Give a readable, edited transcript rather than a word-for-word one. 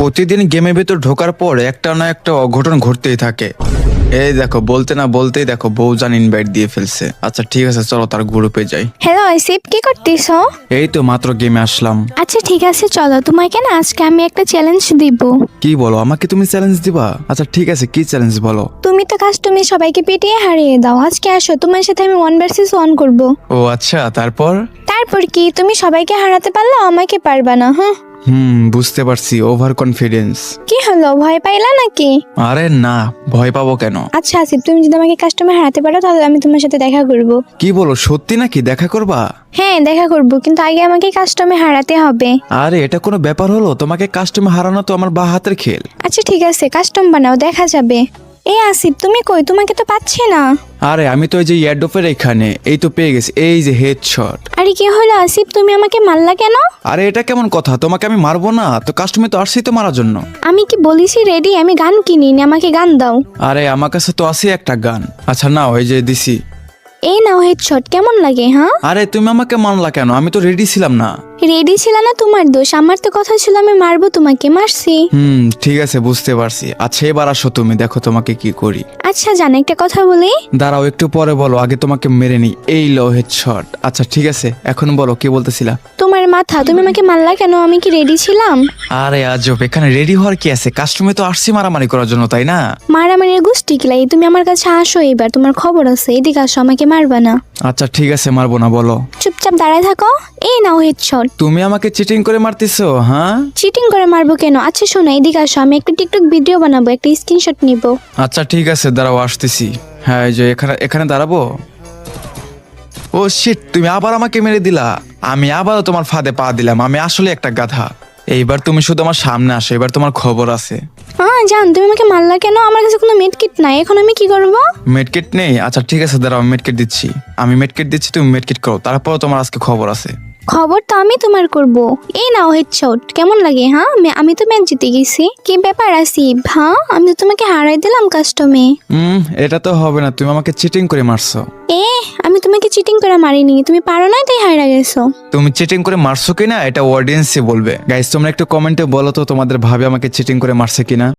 প্রতিদিন গেমের ভেতর ঢোকার পর একটা না একটা অঘটন ঘটতেই থাকে। এই দেখো, বলতে না বলতেই দেখো বউজান ইনভাইট দিয়ে ফেলছে। আচ্ছা ঠিক আছে, চলো তার গ্রুপে যাই। হ্যালো আসিফ, কি করতেছো? এই তো মাত্র গেমে আসলাম। আচ্ছা ঠিক আছে, চলো তোমাকে না আজকে আমি একটা চ্যালেঞ্জ দিব। কি বলো, আমাকে তুমি চ্যালেঞ্জ দিবা? আচ্ছা ঠিক আছে, কি চ্যালেঞ্জ বলো। তুমি তো কাস্টমে সবাইকে পিটিয়ে হারিয়ে দাও, আজকে আসো তোমার সাথে আমি 1 ভার্সেস 1 করব। ও আচ্ছা, তারপর? তারপর কি, তুমি সবাইকে হারাতে পারলে আমাকে পারবা না? হ্যাঁ বুঝতে পারছি, ওভার কনফিডেন্স। কি হলো, ভয় পাইলা নাকি? আরে না, ভয় পাবো কেন? আচ্ছা আসিফ, তুমি যদি আমাকে কাস্টমে হারাতে পারো তাহলে আমি তোমার সাথে দেখা করব। কি বলো, সত্যি নাকি? দেখা করবা? হ্যাঁ দেখা করব, কিন্তু আগে আমাকে কাস্টমে হারাতে হবে। আরে এটা কোনো ব্যাপার হলো? তোমাকে কাস্টমে হারানো তো আমার বা হাতের খেল। আচ্ছা ঠিক আছে, কাস্টম বানাও, দেখা যাবে। এই আসিফ তুমি কই? তোমাকে তো পাচ্ছি না। আরে আমি তো এই যে এয়ারড্রপের এখানে, এই তো পেয়ে গেছি, এই যে হেডশট। আরে কি হলো আসিফ, তুমি আমাকে মারলা কেন? আরে এটা কেমন কথা? তোমাকে আমি মারবো না তো? কাস্টমে তো আসছি তো মারার জন্য। আমি কি বলিছি রেডি? আমি গান কিনিনি, আমাকে গান দাও। আরে আমার কাছে তো আছে একটা গান। আচ্ছা নাও, এই যে দিছি। এই নাও হেডশট, কেমন লাগে? হ্যাঁ আরে তুমি আমাকে মানলা কেন? আমি তো রেডি ছিলাম না। রেডি ছিল না তোমার দোষ, আমার তো কথা ছিল আমি মারবো তোমাকে, মারছি। ঠিক আছে, বুঝতে পারছি। আচ্ছা এবার আসো, তুমি দেখো তোমাকে কি করি। আচ্ছা জান, একটা কথা বলি। দাঁড়াও একটু পরে বলো, আগে তোমাকে মেরে নি। এই লো হেডশট। আচ্ছা ঠিক আছে, এখন বলো কি বলতেছিলা। তোমার মাথা, তুমি আমাকে মারলা কেন? আমি কি রেডি ছিলাম? আরে আজব, এখানে রেডি হওয়ার কি আছে? কাস্টমে তো আসছি মারামারি করার জন্য, তাই না? মারামারির গোষ্ঠী কিলাই, তুমি আমার কাছে আসো এবার, তোমার খবর আছে, এদিকে আসো, আমাকে মারবা না। আচ্ছা ঠিক আছে, মারবো না, বলো। চুপচাপ দাঁড়ায় থাকো। এই নাও হেডশট। তুমি আমাকে চিটিং করে মারতেছো? হ্যাঁ চিটিং করে মারবো কেন? আচ্ছা শোনো, এদিকে আসো, আমি একটা টিকটক ভিডিও বানাবো, একটা স্ক্রিনশট নিব। আচ্ছা ঠিক আছে, দাঁড়াও আসতেছি। হ্যাঁ এই যে এখানে এখানে দাঁড়াবো। ও শিট, তুমি আবার আমাকে মেরে দিলা। আমি আবারও তোমার ফাঁদে পা দিলাম। আমি আসলে একটা গাধা। এইবার তুমি শুধু আমার সামনে আসো, এবার তোমার খবর আছে। হ্যাঁ জান, তুমি আমাকে মারলা কেন? আমার কাছে কোনো মেডকিট নাই, এখন আমি কি করবো? মেডকিট নেই? আচ্ছা ঠিক আছে, দাঁড়াও, আমি মেডকিট দিচ্ছি। আমি মেডকিট দিচ্ছি, তুমি মেডকিট করো, তারপরও তোমার আজকে খবর আছে। খবর তো আমি তোমার করব। এই নাও হেডশট, কেমন লাগে? হ্যাঁ আমি তো ম্যাচ জিতে গেছি। কি ব্যাপার আসিফ? হ্যাঁ আমি তো তোমাকে হারাই দিলাম কাস্টমে। এটা তো হবে না, তুমি আমাকে চিটিং করে মারছো। আমি তোমাকে চিটিং করে মারিনি, তুমি পারো নাই তাই হারা গেছো। তুমি চিটিং করে মারছো কিনা এটা অডিয়েন্সই বলবে। গাইস তোমরা একটু কমেন্টে বলো তো, তোমাদের ভাবে আমাকে চিটিং করে মারছে কিনা।